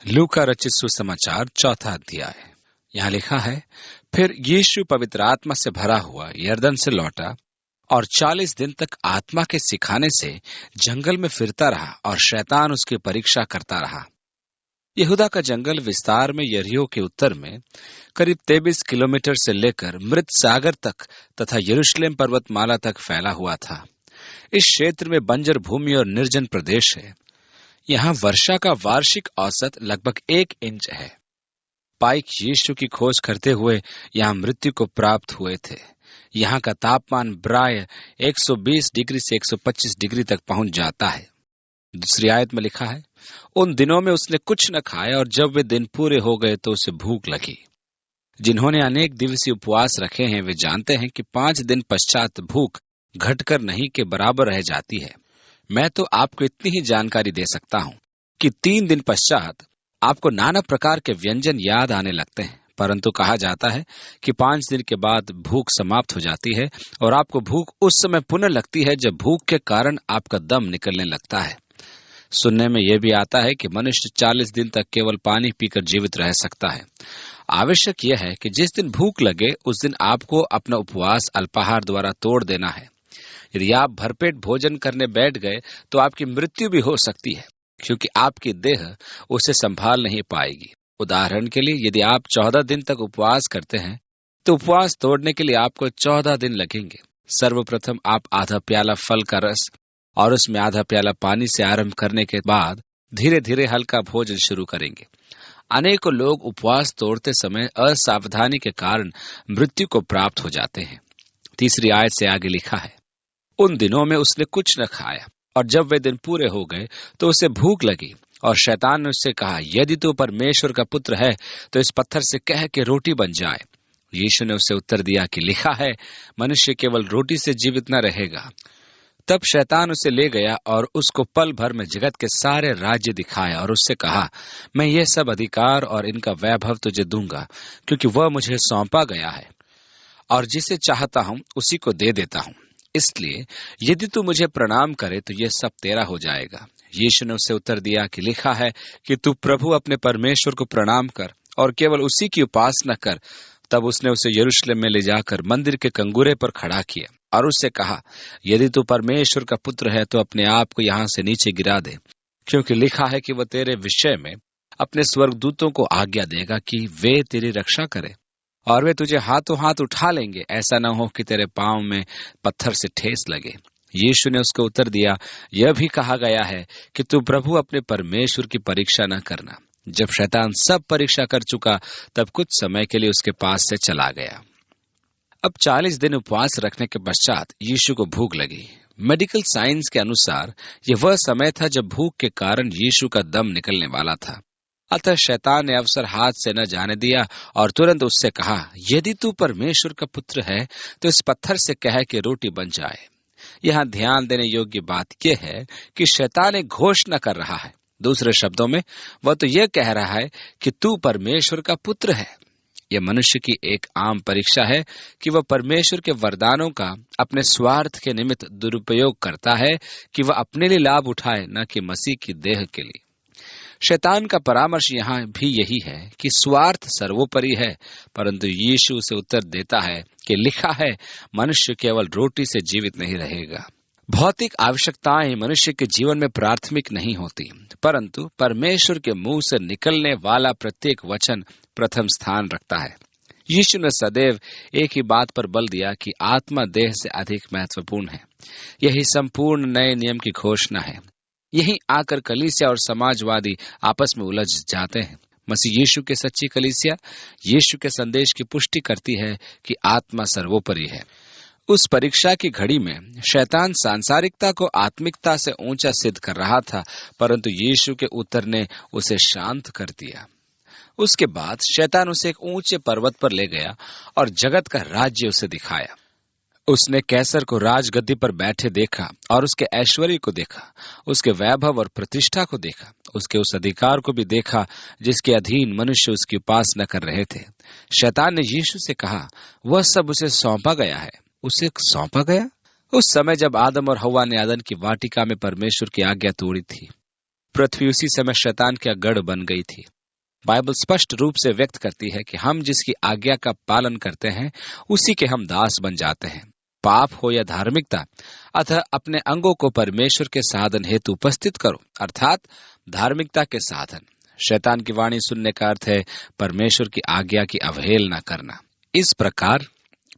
लूका रचित सुसमाचार 4 अध्याय। यहाँ लिखा है, फिर यीशु पवित्र आत्मा से भरा हुआ यरदन से लौटा और 40 दिन तक आत्मा के सिखाने से जंगल में फिरता रहा और शैतान उसकी परीक्षा करता रहा। यहूदा का जंगल विस्तार में यरीहो के उत्तर में करीब 23 किलोमीटर से लेकर मृत सागर तक तथा यरूशलेम पर्वतमाला तक फैला हुआ था। इस क्षेत्र में बंजर भूमि और निर्जन प्रदेश है। यहाँ वर्षा का वार्षिक औसत लगभग 1 इंच है। पाइक यीशु की खोज करते हुए यहाँ मृत्यु को प्राप्त हुए थे। यहाँ का तापमान प्राय 120 डिग्री से 125 डिग्री तक पहुंच जाता है। दूसरी आयत में लिखा है, उन दिनों में उसने कुछ न खाया और जब वे दिन पूरे हो गए तो उसे भूख लगी। जिन्होंने अनेक दिवसीय उपवास रखे हैं वे जानते हैं कि 5 दिन पश्चात भूख घटकर नहीं के बराबर रह जाती है। मैं तो आपको इतनी ही जानकारी दे सकता हूं कि 3 दिन पश्चात आपको नाना प्रकार के व्यंजन याद आने लगते हैं, परंतु कहा जाता है कि 5 दिन के बाद भूख समाप्त हो जाती है और आपको भूख उस समय पुनः लगती है जब भूख के कारण आपका दम निकलने लगता है। सुनने में यह भी आता है कि मनुष्य 40 दिन तक केवल पानी पीकर जीवित रह सकता है। आवश्यक यह है कि जिस दिन भूख लगे उस दिन आपको अपना उपवास अल्पाहार द्वारा तोड़ देना है। यदि आप भरपेट भोजन करने बैठ गए तो आपकी मृत्यु भी हो सकती है, क्योंकि आपकी देह उसे संभाल नहीं पाएगी। उदाहरण के लिए, यदि आप 14 दिन तक उपवास करते हैं तो उपवास तोड़ने के लिए आपको 14 दिन लगेंगे। सर्वप्रथम आप आधा प्याला फल का रस और उसमें आधा प्याला पानी से आरंभ करने के बाद धीरे धीरे हल्का भोजन शुरू करेंगे। अनेकों लोग उपवास तोड़ते समय असावधानी के कारण मृत्यु को प्राप्त हो जाते हैं। तीसरी आयत से आगे लिखा है, उन दिनों में उसने कुछ न खाया और जब वे दिन पूरे हो गए तो उसे भूख लगी और शैतान ने उससे कहा, यदि तू परमेश्वर का पुत्र है तो इस पत्थर से कह के रोटी बन जाए। यीशु ने उसे उत्तर दिया कि लिखा है, मनुष्य केवल रोटी से जीवित न रहेगा। तब शैतान उसे ले गया और उसको पल भर में जगत के सारे राज्य दिखाया और उससे कहा, मैं ये सब अधिकार और इनका वैभव तुझे दूंगा, क्योंकि वह मुझे सौंपा गया है और जिसे चाहता हूं उसी को दे देता हूं। इसलिए यदि तू मुझे प्रणाम करे तो यह सब तेरा हो जाएगा। यीशु ने उसे उत्तर दिया कि लिखा है कि तू प्रभु अपने परमेश्वर को प्रणाम कर और केवल उसी की उपासना कर। तब उसने उसे यरूशलेम में ले जाकर मंदिर के कंगूरे पर खड़ा किया और उससे कहा, यदि तू परमेश्वर का पुत्र है तो अपने आप को यहाँ से नीचे गिरा दे, क्योंकि लिखा है कि वह तेरे विषय में अपने स्वर्गदूतों को आज्ञा देगा कि वे तेरी रक्षा करें और वे तुझे हाथों हाथ उठा लेंगे, ऐसा न हो कि तेरे पांव में पत्थर से ठेस लगे। यीशु ने उसको उत्तर दिया, यह भी कहा गया है कि तू प्रभु अपने परमेश्वर की परीक्षा न करना। जब शैतान सब परीक्षा कर चुका तब कुछ समय के लिए उसके पास से चला गया। अब 40 दिन उपवास रखने के पश्चात यीशु को भूख लगी। मेडिकल साइंस के अनुसार यह वह समय था जब भूख के कारण यीशु का दम निकलने वाला था। अतः शैतान ने अवसर हाथ से न जाने दिया और तुरंत उससे कहा, यदि तू परमेश्वर का पुत्र है तो इस पत्थर से कह कि रोटी बन जाए। यहाँ ध्यान देने योग्य बात यह है कि शैतान एक घोषणा कर रहा है। दूसरे शब्दों में वह तो यह कह रहा है कि तू परमेश्वर का पुत्र है। यह मनुष्य की एक आम परीक्षा है कि वह परमेश्वर के वरदानों का अपने स्वार्थ के निमित्त दुरुपयोग करता है कि वह अपने लिए लाभ उठाए, न कि मसीह की देह के लिए। शैतान का परामर्श यहाँ भी यही है कि स्वार्थ सर्वोपरि है, परंतु यीशु उसे उत्तर देता है कि लिखा है, मनुष्य केवल रोटी से जीवित नहीं रहेगा। भौतिक आवश्यकताएं मनुष्य के जीवन में प्राथमिक नहीं होती, परंतु परमेश्वर के मुंह से निकलने वाला प्रत्येक वचन प्रथम स्थान रखता है। यीशु ने सदैव एक ही बात पर बल दिया कि आत्मा देह से अधिक महत्वपूर्ण है। यही संपूर्ण नए नियम की घोषणा है। यहीं आकर कलीसिया और समाजवादी आपस में उलझ जाते हैं। मसीह यीशु के सच्ची कलीसिया यीशु के संदेश की पुष्टि करती है कि आत्मा सर्वोपरि है। उस परीक्षा की घड़ी में शैतान सांसारिकता को आत्मिकता से ऊंचा सिद्ध कर रहा था, परंतु यीशु के उत्तर ने उसे शांत कर दिया। उसके बाद शैतान उसे एक ऊंचे पर्वत पर ले गया और जगत का राज्य उसे दिखाया। उसने कैसर को राजगद्दी पर बैठे देखा और उसके ऐश्वर्य को देखा, उसके वैभव और प्रतिष्ठा को देखा, उसके उस अधिकार को भी देखा जिसके अधीन मनुष्य उसकी उपासना कर रहे थे। शैतान ने यीशु से कहा, वह सब उसे सौंपा गया है। उसे सौंपा गया? उस समय जब आदम और हव्वा ने अदन की वाटिका में परमेश्वर की आज्ञा तोड़ी थी, पृथ्वी उसी समय शैतान का गढ़ बन गई थी। बाइबल स्पष्ट रूप से व्यक्त करती है कि हम जिसकी आज्ञा का पालन करते हैं उसी के हम दास बन जाते हैं। पाप हो या धार्मिकता, अतः अपने अंगों को परमेश्वर के साधन हेतु उपस्थित करो, अर्थात धार्मिकता के साधन। शैतान की वाणी सुनने का अर्थ है परमेश्वर की आज्ञा की अवहेलना करना। इस प्रकार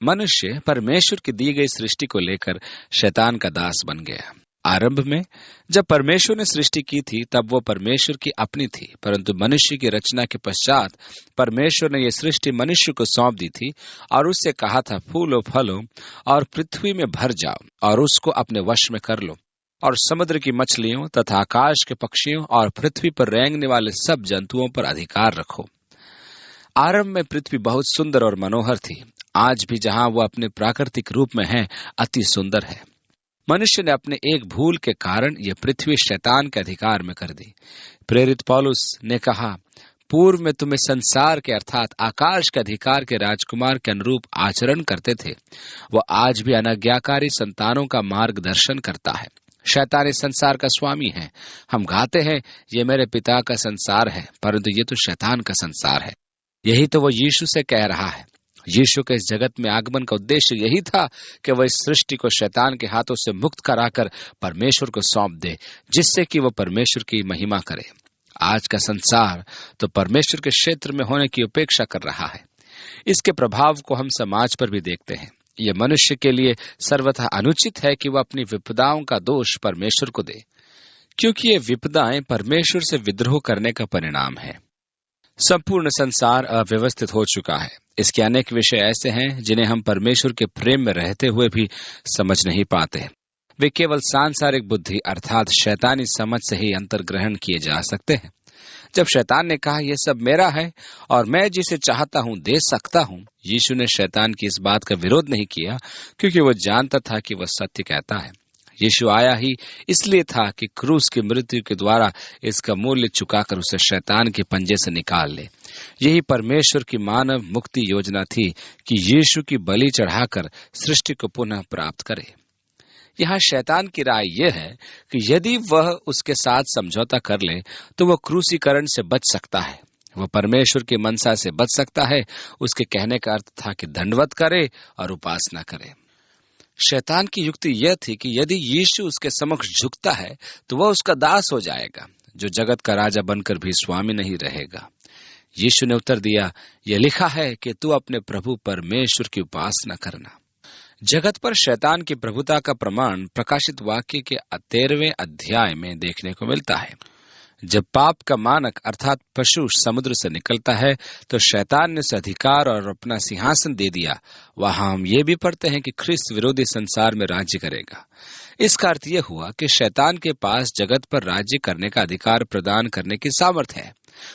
मनुष्य परमेश्वर की दी गई सृष्टि को लेकर शैतान का दास बन गया। आरंभ में जब परमेश्वर ने सृष्टि की थी तब वो परमेश्वर की अपनी थी, परंतु मनुष्य की रचना के पश्चात परमेश्वर ने यह सृष्टि मनुष्य को सौंप दी थी और उससे कहा था, फूलो फलो और पृथ्वी में भर जाओ और उसको अपने वश में कर लो और समुद्र की मछलियों तथा आकाश के पक्षियों और पृथ्वी पर रेंगने वाले सब जंतुओं पर अधिकार रखो। आरंभ में पृथ्वी बहुत सुंदर और मनोहर थी। आज भी जहां वो अपने प्राकृतिक रूप में है, अति सुंदर है। मनुष्य ने अपने एक भूल के कारण यह पृथ्वी शैतान के अधिकार में कर दी। प्रेरित पौलुस ने कहा, पूर्व में तुम्हें संसार के अर्थात आकाश के अधिकार के राजकुमार के अनुरूप आचरण करते थे, वह आज भी अनाज्ञाकारी संतानों का मार्गदर्शन करता है। शैतान इस संसार का स्वामी है। हम गाते हैं, ये मेरे पिता का संसार है, परंतु ये तो शैतान का संसार है। यही तो वो यीशु से कह रहा है। यीशु के इस जगत में आगमन का उद्देश्य यही था कि वह इस सृष्टि को शैतान के हाथों से मुक्त कराकर परमेश्वर को सौंप दे, जिससे कि वह परमेश्वर की महिमा करे। आज का संसार तो परमेश्वर के क्षेत्र में होने की उपेक्षा कर रहा है। इसके प्रभाव को हम समाज पर भी देखते हैं। यह मनुष्य के लिए सर्वथा अनुचित है कि वह अपनी विपदाओं का दोष परमेश्वर को दे, क्योंकि ये विपदाएं परमेश्वर से विद्रोह करने का परिणाम है। संपूर्ण संसार अव्यवस्थित हो चुका है। इसके अनेक विषय ऐसे हैं जिन्हें हम परमेश्वर के प्रेम में रहते हुए भी समझ नहीं पाते। वे केवल सांसारिक बुद्धि अर्थात शैतानी समझ से ही अंतर्ग्रहण किए जा सकते हैं। जब शैतान ने कहा, यह सब मेरा है और मैं जिसे चाहता हूं दे सकता हूं, यीशु ने शैतान की इस बात का विरोध नहीं किया, क्योंकि वह जानता था कि वह सत्य कहता है। यीशु आया ही इसलिए था कि क्रूस की मृत्यु के द्वारा इसका मूल्य चुकाकर उसे शैतान के पंजे से निकाल ले। यही परमेश्वर की मानव मुक्ति योजना थी कि यीशु की बलि चढ़ाकर सृष्टि को पुनः प्राप्त करे। यहाँ शैतान की राय यह है कि यदि वह उसके साथ समझौता कर ले तो वह क्रूसीकरण से बच सकता है, वह परमेश्वर की मनसा से बच सकता है। उसके कहने का अर्थ था कि दंडवत करे और उपासना करे। शैतान की युक्ति यह थी कि यदि यीशु उसके समक्ष झुकता है तो वह उसका दास हो जाएगा, जो जगत का राजा बनकर भी स्वामी नहीं रहेगा। यीशु ने उत्तर दिया, यह लिखा है कि तू अपने प्रभु परमेश्वर की उपासना करना। जगत पर शैतान की प्रभुता का प्रमाण प्रकाशित वाक्य के 13वें अध्याय में देखने को मिलता है। जब पाप का मानक अर्थात पशु समुद्र से निकलता है तो शैतान ने उसे अधिकार और अपना सिंहासन दे दिया। वहां हम ये भी पढ़ते हैं कि ख्रिस्त विरोधी संसार में राज्य करेगा। इसका अर्थ यह हुआ कि शैतान के पास जगत पर राज्य करने का अधिकार प्रदान करने की सामर्थ्य है।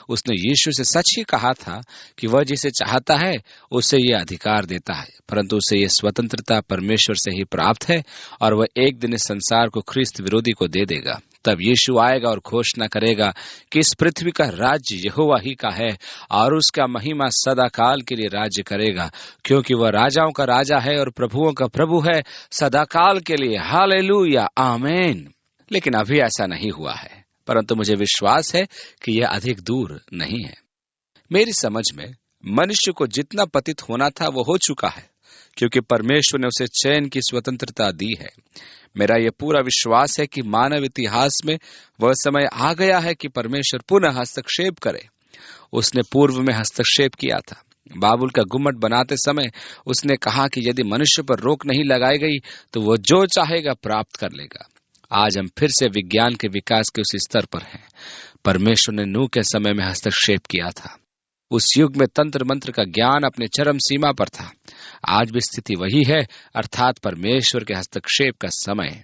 उसने यीशु से सच ही कहा था कि वह जिसे चाहता है उसे यह अधिकार देता है, परंतु उसे यह स्वतंत्रता परमेश्वर से ही प्राप्त है और वह एक दिन इस संसार को ख्रिस्त विरोधी को दे देगा। तब यीशु आएगा और घोषणा करेगा कि इस पृथ्वी का राज्य यहोवा ही का है और उसका महिमा सदा काल के लिए राज्य करेगा, क्योंकि वह राजाओं का राजा है और प्रभुओं का प्रभु है सदा काल के लिए। हालेलुया, आमीन। लेकिन अभी ऐसा नहीं हुआ है, परंतु मुझे विश्वास है कि यह अधिक दूर नहीं है। मेरी समझ में मनुष्य को जितना पतित होना था वो हो चुका है, क्योंकि परमेश्वर ने उसे चयन की स्वतंत्रता दी है। मेरा यह पूरा विश्वास है कि मानव इतिहास में वह समय आ गया है कि परमेश्वर पुनः हस्तक्षेप करे। उसने पूर्व में हस्तक्षेप किया था। बाबुल का गुम्मट बनाते समय उसने कहा कि यदि मनुष्य पर रोक नहीं लगाई गई तो वह जो चाहेगा प्राप्त कर लेगा। आज हम फिर से विज्ञान के विकास के उस स्तर पर हैं। परमेश्वर ने नूह के समय में हस्तक्षेप किया था। उस युग में तंत्र मंत्र का ज्ञान अपने चरम सीमा पर था। आज भी स्थिति वही है, अर्थात परमेश्वर के हस्तक्षेप का समय।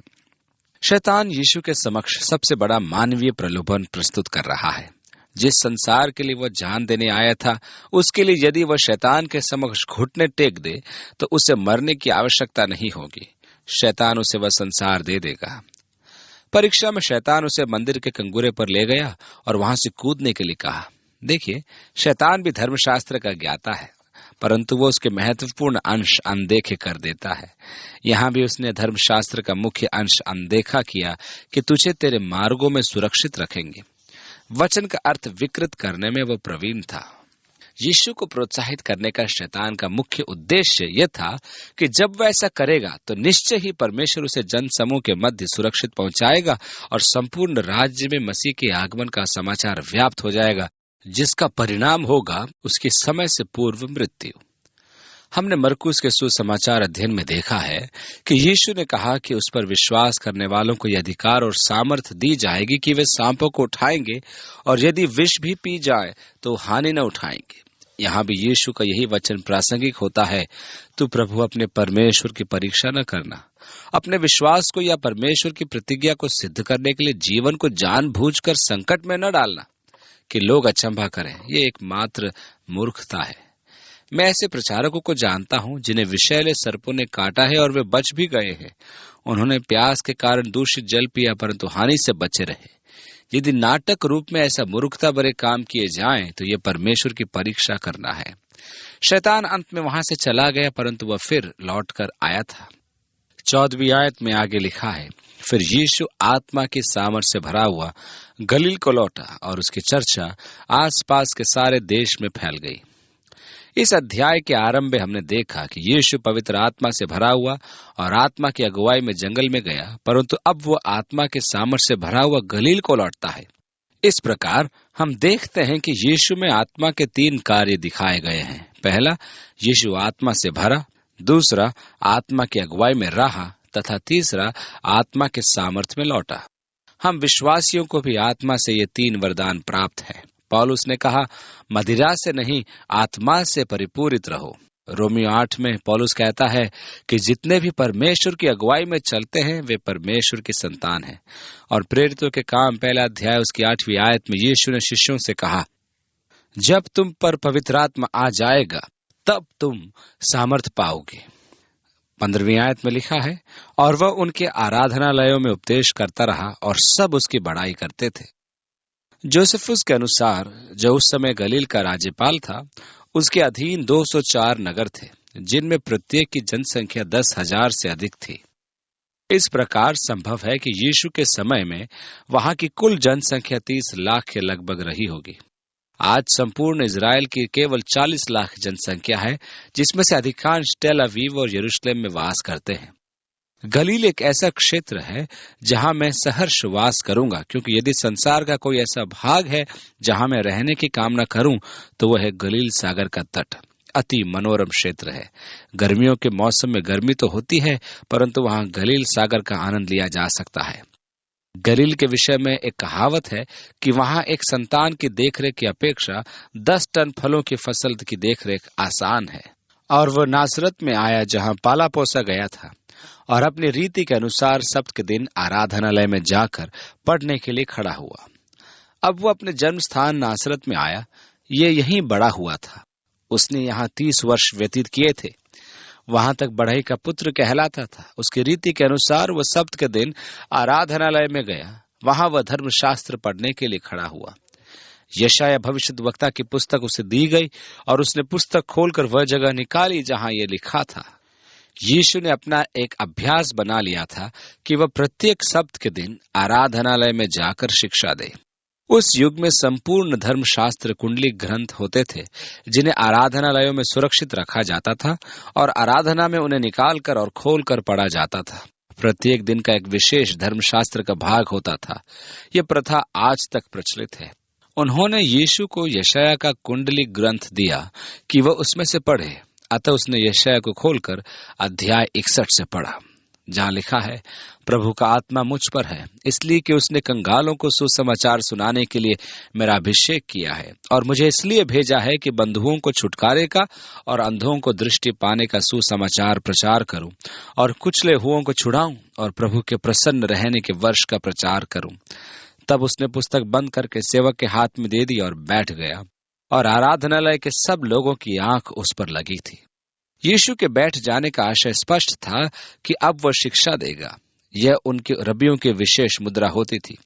शैतान यीशु के समक्ष सबसे बड़ा मानवीय प्रलोभन प्रस्तुत कर रहा है। जिस संसार के लिए वह जान देने आया था, उसके लिए यदि वह शैतान के समक्ष घुटने टेक दे तो उसे मरने की आवश्यकता नहीं होगी। शैतान उसे वह संसार दे देगा। परीक्षा में शैतान उसे मंदिर के कंगूरे पर ले गया और वहां से कूदने के लिए कहा। देखिए, शैतान भी धर्मशास्त्र का ज्ञाता है। परंतु वो उसके महत्वपूर्ण अंश अनदेखे कर देता है। यहाँ भी उसने धर्मशास्त्र का मुख्य अंश अनदेखा किया कि तुझे तेरे मार्गों में सुरक्षित रखेंगे। वचन का अर्थ विकृत करने में वो प्रवीण था। यीशु को प्रोत्साहित करने का शैतान का मुख्य उद्देश्य यह था कि जब वह ऐसा करेगा तो निश्चय ही परमेश्वर उसे जनसमूह के मध्य सुरक्षित पहुंचाएगा और संपूर्ण राज्य में मसीह के आगमन का समाचार व्याप्त हो जाएगा, जिसका परिणाम होगा उसकी समय से पूर्व मृत्यु। हमने मरकुस के सुसमाचार अध्ययन में देखा है कि यीशु ने कहा कि उस पर विश्वास करने वालों को यह अधिकार और सामर्थ्य दी जाएगी कि वे सांपों को उठाएंगे और यदि विष भी पी जाए तो हानि न उठाएंगे। यहाँ भी यीशु का यही वचन प्रासंगिक होता है, तू प्रभु अपने परमेश्वर की परीक्षा न करना। अपने विश्वास को या परमेश्वर की प्रतिज्ञा को सिद्ध करने के लिए जीवन को जानबूझकर संकट में न डालना कि लोग अचंभा करें। ये एकमात्र मूर्खता है। मैं ऐसे प्रचारकों को जानता हूं जिन्हें विषैले सर्पों ने काटा है और वे बच भी गए हैं। उन्होंने प्यास के कारण दूषित जल पिया परंतु हानि से बचे रहे। यदि नाटक रूप में ऐसा मूर्खता भरे काम किए जाएं तो यह परमेश्वर की परीक्षा करना है। शैतान अंत में वहां से चला गया परंतु वह फिर लौट कर आया था। 14वीं आयत में आगे लिखा है, फिर यीशु आत्मा की सामर्थ से भरा हुआ गलील को लौटा और उसकी चर्चा आसपास के सारे देश में फैल गई। इस अध्याय के आरंभ में हमने देखा कि यीशु पवित्र आत्मा से भरा हुआ और आत्मा की अगुवाई में जंगल में गया, परंतु अब वो आत्मा के सामर्थ्य से भरा हुआ गलील को लौटता है। इस प्रकार हम देखते हैं कि यीशु में आत्मा के 3 कार्य दिखाए गए हैं। पहला, यीशु आत्मा से भरा, दूसरा, आत्मा की अगुवाई में रहा तथा तीसरा, आत्मा के सामर्थ्य में लौटा। हम विश्वासियों को भी आत्मा से ये 3 वरदान प्राप्त है। पौलुस ने कहा, मदिरा से नहीं आत्मा से परिपूरित रहो। रोमियो 8 में पौलुस कहता है कि जितने भी परमेश्वर की अगुवाई में चलते हैं वे परमेश्वर की संतान हैं। और प्रेरितों के काम 1 अध्याय उसकी 8वीं आयत में यीशु ने शिष्यों से कहा, जब तुम पर पवित्र आत्मा आ जाएगा तब तुम सामर्थ पाओगे। 15वीं आयत में लिखा है, और वह उनके आराधनालयों में उपदेश करता रहा और सब उसकी बड़ाई करते थे। जोसेफुस के अनुसार, जो उस समय गलील का राज्यपाल था, उसके अधीन 204 नगर थे जिनमें प्रत्येक की जनसंख्या 10,000 से अधिक थी। इस प्रकार संभव है कि यीशु के समय में वहां की कुल जनसंख्या 30 लाख के लगभग रही होगी। आज संपूर्ण इजराइल की केवल 40 लाख जनसंख्या है, जिसमें से अधिकांश टेल अवीव और यरूशलेम में वास करते हैं। गलील एक ऐसा क्षेत्र है जहां मैं सहर्ष वास करूंगा, क्योंकि यदि संसार का कोई ऐसा भाग है जहां मैं रहने की कामना करूं तो वह है गलील सागर का तट। अति मनोरम क्षेत्र है। गर्मियों के मौसम में गर्मी तो होती है, परंतु वहां गलील सागर का आनंद लिया जा सकता है। गलील के विषय में एक कहावत है कि वहां एक संतान की देखरेख की अपेक्षा 10 टन फलों की फसल की देखरेख आसान है। और वह नासरत में आया जहां पाला पोसा गया था और अपनी रीति के अनुसार सब्त के दिन आराधनालय में जाकर पढ़ने के लिए खड़ा हुआ। अब वो अपने जन्म स्थान नासरत में आया। ये यहीं बड़ा हुआ था। उसने यहाँ 30 वर्ष व्यतीत किए थे। वहां तक बढ़ई का पुत्र कहलाता था। उसकी रीति के अनुसार वह सब्त के दिन आराधनालय में गया। वहां वह धर्मशास्त्र पढ़ने के लिए खड़ा हुआ। यशाया भविष्यद्वक्ता की पुस्तक उसे दी गई और उसने पुस्तक खोलकर वह जगह निकाली जहां यह लिखा था। यीशु ने अपना एक अभ्यास बना लिया था कि वह प्रत्येक सब्त के दिन आराधनालय में जाकर शिक्षा दे। उस युग में संपूर्ण धर्मशास्त्र कुंडली ग्रंथ होते थे जिन्हें आराधनालयों में सुरक्षित रखा जाता था और आराधना में उन्हें निकालकर और खोलकर पढ़ा जाता था। प्रत्येक दिन का एक विशेष धर्मशास्त्र का भाग होता था। यह प्रथा आज तक प्रचलित है। उन्होंने यीशु को यशाया का कुंडली ग्रंथ दिया कि वह उसमें से पढ़े। अतः उसने यशाया को खोलकर अध्याय 61 से पढ़ा, जहां लिखा है, प्रभु का आत्मा मुझ पर है, इसलिए कि उसने कंगालों को सुसमाचार सुनाने के लिए मेरा अभिषेक किया है और मुझे इसलिए भेजा है कि बंधुओं को छुटकारे का और अंधों को दृष्टि पाने का सुसमाचार प्रचार करूं और कुचले हुओं को छुड़ाऊं और प्रभु के प्रसन्न रहने के वर्ष का प्रचार करूं। तब उसने पुस्तक बंद करके सेवक के हाथ में दे दी और बैठ गया और आराधनालय के सब लोगों की आंख उस पर लगी थी। यीशु के बैठ जाने का आशय स्पष्ट था कि अब वह शिक्षा देगा। यह उनके रबियों की विशेष मुद्रा होती थी।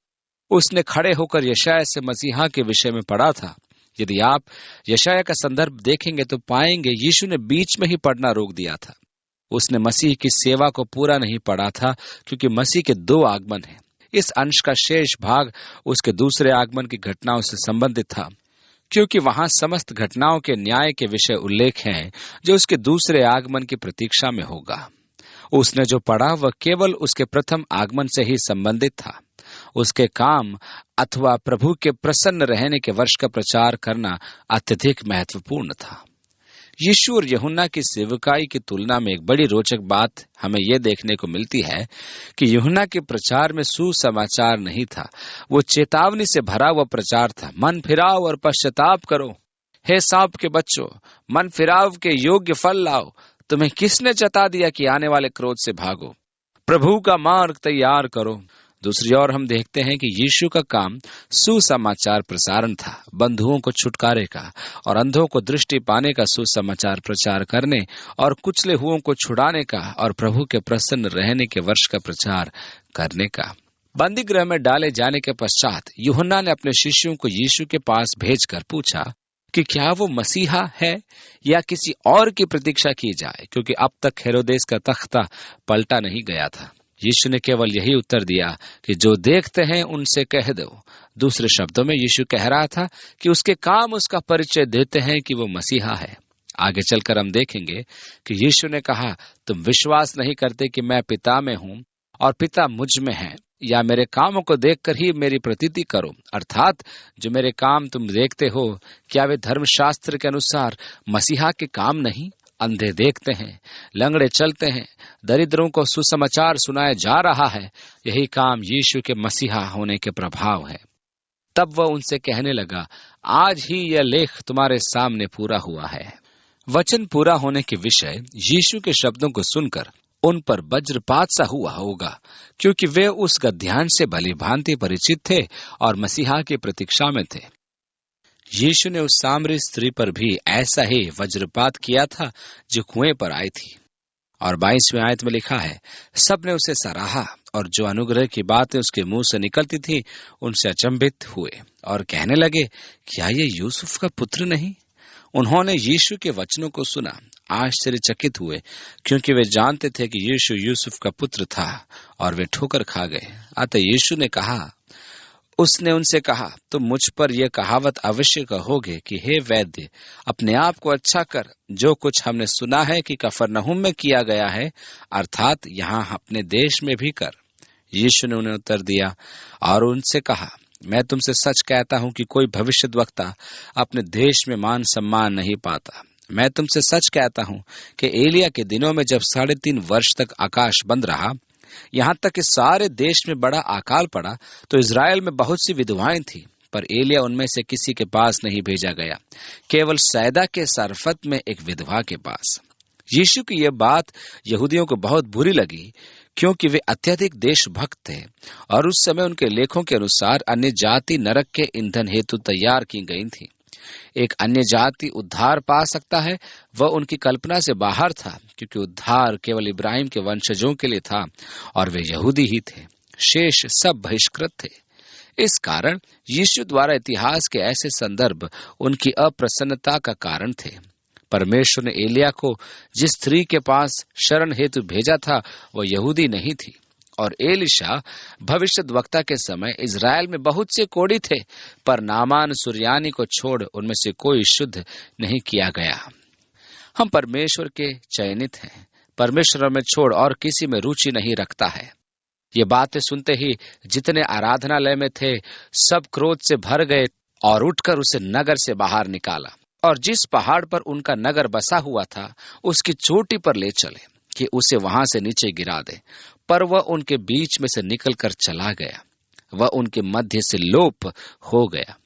उसने खड़े होकर यशाया से मसीहा के विषय में पढ़ा था यदि आप यशाया का संदर्भ देखेंगे तो पाएंगे यीशु ने बीच में ही पढ़ना रोक दिया था। उसने मसीह की सेवा को पूरा नहीं पढ़ा था, क्योंकि मसीह के 2 आगमन हैं। इस अंश का शेष भाग उसके दूसरे आगमन की घटनाओं से संबंधित था, क्योंकि वहां समस्त घटनाओं के न्याय के विषय उल्लेख हैं जो उसके दूसरे आगमन की प्रतीक्षा में होगा। उसने जो पढ़ा वह केवल उसके प्रथम आगमन से ही संबंधित था। उसके काम अथवा प्रभु के प्रसन्न रहने के वर्ष का प्रचार करना अत्यधिक महत्वपूर्ण था। यीशु और यूहन्ना की सेवकाई की तुलना में एक बड़ी रोचक बात हमें यह देखने को मिलती है कि यूहन्ना के प्रचार में सुसमाचार नहीं था, वो चेतावनी से भरा हुआ प्रचार था। मन फिराओ और पश्चाताप करो, हे सांप के बच्चों, मन फिराव के योग्य फल लाओ। तुम्हें किसने चता दिया कि आने वाले क्रोध से भागो? प्रभु का मार्ग तैयार करो। दूसरी ओर हम देखते हैं कि यीशु का काम सुसमाचार प्रसारण था, बंधुओं को छुटकारे का और अंधों को दृष्टि पाने का सुसमाचार प्रचार करने और कुचले हुओं को छुड़ाने का और प्रभु के प्रसन्न रहने के वर्ष का प्रचार करने का। बंदी गृह में डाले जाने के पश्चात यूहन्ना ने अपने शिष्यों को यीशु के पास भेजकर पूछा कि क्या वो मसीहा है या किसी और की प्रतीक्षा की जाए, क्योंकि अब तक हेरोदेस का तख्ता पलटा नहीं गया था। यीशु ने केवल यही उत्तर दिया कि जो देखते हैं उनसे कह दो। दूसरे शब्दों में यीशु कह रहा था कि उसके काम उसका परिचय देते हैं कि वो मसीहा है। आगे चलकर हम देखेंगे कि यीशु ने कहा, तुम विश्वास नहीं करते कि मैं पिता में हूं और पिता मुझ में है, या मेरे कामों को देखकर ही मेरी प्रतीति करो। अर्थात जो मेरे काम तुम देखते हो, क्या वे धर्मशास्त्र के अनुसार मसीहा के काम नहीं? अंधे देखते हैं, लंगड़े चलते हैं, दरिद्रों को सुसमाचार सुनाया जा रहा है। यही काम यीशु के मसीहा होने के प्रभाव है। तब वह उनसे कहने लगा, आज ही यह लेख तुम्हारे सामने पूरा हुआ है। वचन पूरा होने के विषय यीशु के शब्दों को सुनकर उन पर वज्रपात सा हुआ होगा, क्योंकि वे उस गद्यांश से भली भांति परिचित थे और मसीहा की प्रतीक्षा में थे। यीशु ने उस सामरी स्त्री पर भी ऐसा ही वज्रपात किया था जो कुएं पर आई थी। और 22वें आयत में लिखा है, सबने उसे सराहा और जो अनुग्रह की बातें उसके मुंह से निकलती थी उनसे अचंभित हुए और कहने लगे, क्या ये यूसुफ का पुत्र नहीं? उन्होंने यीशु के वचनों को सुना, आश्चर्यचकित हुए, क्योंकि वे जानते थे कि यीशु यूसुफ का पुत्र था, और वे ठोकर खा गए। अतः यीशु ने कहा, उसने उनसे कहा, तुम मुझ पर यह कहावत अवश्य कहोगे कि हे वैद्य, अपने आप को अच्छा कर। जो कुछ हमने सुना है कि कफरनहूम में किया गया है, अर्थात यहाँ अपने देश में भी कर। यीशु ने उन्हें उत्तर दिया और उनसे कहा, मैं तुमसे सच कहता हूं कि कोई भविष्यद्वक्ता अपने देश में मान सम्मान नहीं पाता। मैं तुमसे सच कहता हूं कि एलिया के दिनों में जब 3.5 वर्ष तक आकाश बंद रहा, यहाँ तक कि सारे देश में बड़ा अकाल पड़ा, तो इज़राइल में बहुत सी विधवाएं थी, पर एलिया उनमें से किसी के पास नहीं भेजा गया, केवल सैदा के सारफत में एक विधवा के पास। यीशु की यह बात यहूदियों को बहुत बुरी लगी, क्योंकि वे अत्यधिक देशभक्त थे और उस समय उनके लेखों के अनुसार अन्य जाति नरक के ईंधन हेतु तैयार की गई थी। एक अन्य जाति उद्धार पा सकता है, वह उनकी कल्पना से बाहर था, क्योंकि उद्धार केवल इब्राहिम के वंशजों के लिए था और वे यहूदी ही थे। शेष सब बहिष्कृत थे। इस कारण यीशु द्वारा इतिहास के ऐसे संदर्भ उनकी अप्रसन्नता का कारण थे। परमेश्वर ने एलिया को जिस स्त्री के पास शरण हेतु भेजा था वह यहूदी नहीं थी, और एलिशा भविष्यद्वक्ता के समय इज़राइल में बहुत से कोढ़ी थे, पर नामान सुरयानी को छोड़ उनमें से कोई शुद्ध नहीं किया गया। हम परमेश्वर के चयनित हैं, परमेश्वर में छोड़ और किसी में रुचि नहीं रखता है। ये बातें सुनते ही जितने आराधनालय में थे सब क्रोध से भर गए और उठकर उसे नगर से बाहर निकाला, और जिस पहाड़ पर उनका नगर बसा हुआ था उसकी चोटी पर ले चले कि उसे वहां से नीचे गिरा दे। पर वह उनके बीच में से निकलकर चला गया, वह उनके मध्य से लोप हो गया।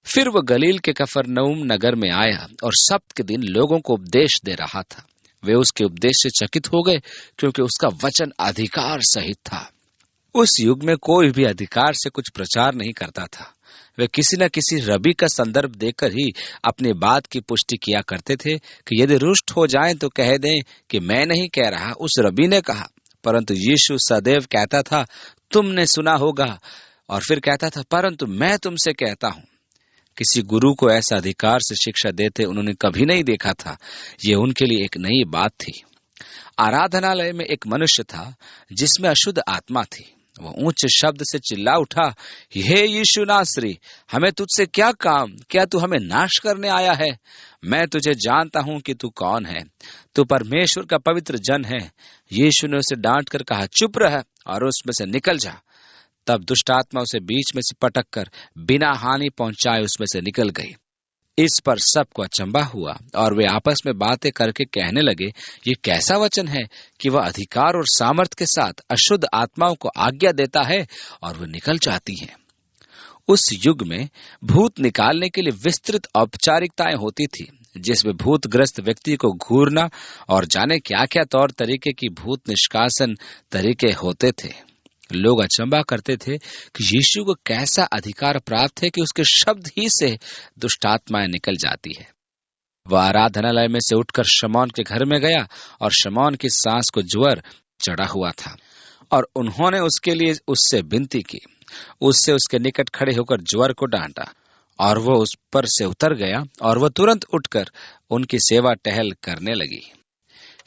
फिर वह गलील के कफरनहूम नगर में आया और सब्त के दिन लोगों को उपदेश दे रहा था। वे उसके उपदेश से चकित हो गए, क्योंकि उसका वचन अधिकार सहित था। उस युग में कोई भी अधिकार से कुछ प्रचार नहीं करता था। वे किसी न किसी रबी का संदर्भ देकर ही अपनी बात की पुष्टि किया करते थे कि यदि रुष्ट हो जाएं तो कह दें कि मैं नहीं कह रहा, उस रबी ने कहा। परंतु यीशु सदैव कहता था, तुमने सुना होगा, और फिर कहता था, परंतु मैं तुमसे कहता हूं। किसी गुरु को ऐसा अधिकार से शिक्षा देते उन्होंने कभी नहीं देखा था। ये उनके लिए एक नई बात थी। आराधनालय में एक मनुष्य था जिसमें अशुद्ध आत्मा थी। वो ऊंच शब्द से चिल्ला उठा, हे यीशु नासरी, हमें तुझसे क्या काम? क्या तू हमें नाश करने आया है? मैं तुझे जानता हूं कि तू कौन है। तू परमेश्वर का पवित्र जन है। यीशु ने उसे डांट कर कहा, चुप रह और उसमें से निकल जा। तब दुष्ट आत्मा उसे बीच में से पटक कर बिना हानि पहुंचाए उसमें से निकल गई। इस पर सबको अचंभा हुआ और वे आपस में बातें करके कहने लगे, ये कैसा वचन है कि वह अधिकार और सामर्थ्य के साथ अशुद्ध आत्माओं को आज्ञा देता है और वे निकल जाती हैं। उस युग में भूत निकालने के लिए विस्तृत औपचारिकताएं होती थी, जिसमें भूतग्रस्त व्यक्ति को घूरना और जाने क्या क्या तौर तरीके की भूत निष्कासन तरीके होते थे। लोग अचंभा करते थे कि यीशु को कैसा अधिकार प्राप्त है कि उसके शब्द ही से दुष्ट आत्माएं निकल जाती है। वह आराधनालय में से उठकर शमौन के घर में गया और शमौन की सास को ज्वर चढ़ा हुआ था और उन्होंने उसके लिए उससे विनती की। उससे उसके निकट खड़े होकर ज्वर को डांटा और वह उस पर से उतर गया और वह तुरंत उठकर उनकी सेवा टहल करने लगी।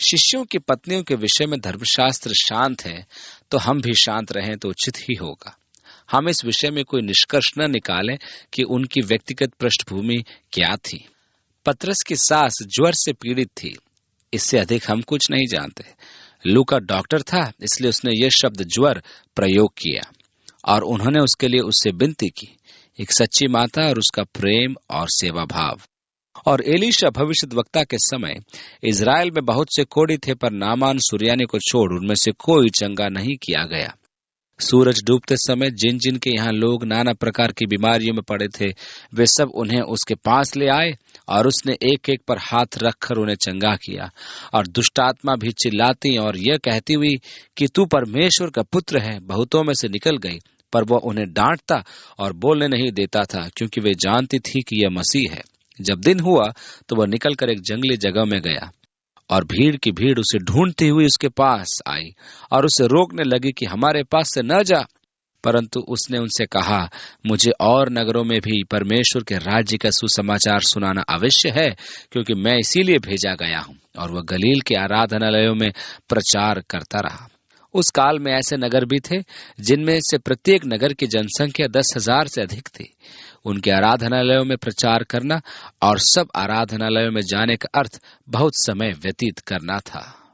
शिष्यों की पत्नियों के विषय में धर्मशास्त्र शांत है, तो हम भी शांत रहें तो उचित ही होगा। हम इस विषय में कोई निष्कर्ष न निकालें कि उनकी व्यक्तिगत पृष्ठभूमि क्या थी। पतरस की सास ज्वर से पीड़ित थी, इससे अधिक हम कुछ नहीं जानते। लूका डॉक्टर था, इसलिए उसने ये शब्द ज्वर प्रयोग किया और उन्होंने उसके लिए उससे विनती की। एक सच्ची माता और उसका प्रेम और सेवा भाव। और एलीशा भविष्यद्वक्ता के समय इज़राइल में बहुत से कोढ़ी थे, पर नामान सुरयानी को छोड़ उनमें से कोई चंगा नहीं किया गया। सूरज डूबते समय जिन जिन के यहाँ लोग नाना प्रकार की बीमारियों में पड़े थे, वे सब उन्हें उसके पास ले आए और उसने एक एक पर हाथ रखकर उन्हें चंगा किया। और दुष्ट आत्मा भी चिल्लाती और यह कहती हुई कि तू परमेश्वर का पुत्र है, बहुतों में से निकल गई। पर वह उन्हें डांटता और बोलने नहीं देता था, क्योंकि वे जानती थी कि यह मसीह है। जब दिन हुआ तो वह निकलकर एक जंगली जगह में गया और भीड़ की भीड़ उसे ढूंढती हुई उसके पास आई और उसे रोकने लगी कि हमारे पास से न जा। परंतु उसने उनसे कहा, मुझे और नगरों में भी परमेश्वर के राज्य का सुसमाचार सुनाना अवश्य है, क्योंकि मैं इसीलिए भेजा गया हूं। और वह गलील के आराधनालयों में प्रचार करता रहा। उस काल में ऐसे नगर भी थे जिनमें से प्रत्येक नगर की जनसंख्या 10,000 से अधिक थी। उनके आराधनालयों में प्रचार करना और सब आराधनालयों में जाने का अर्थ बहुत समय व्यतीत करना था।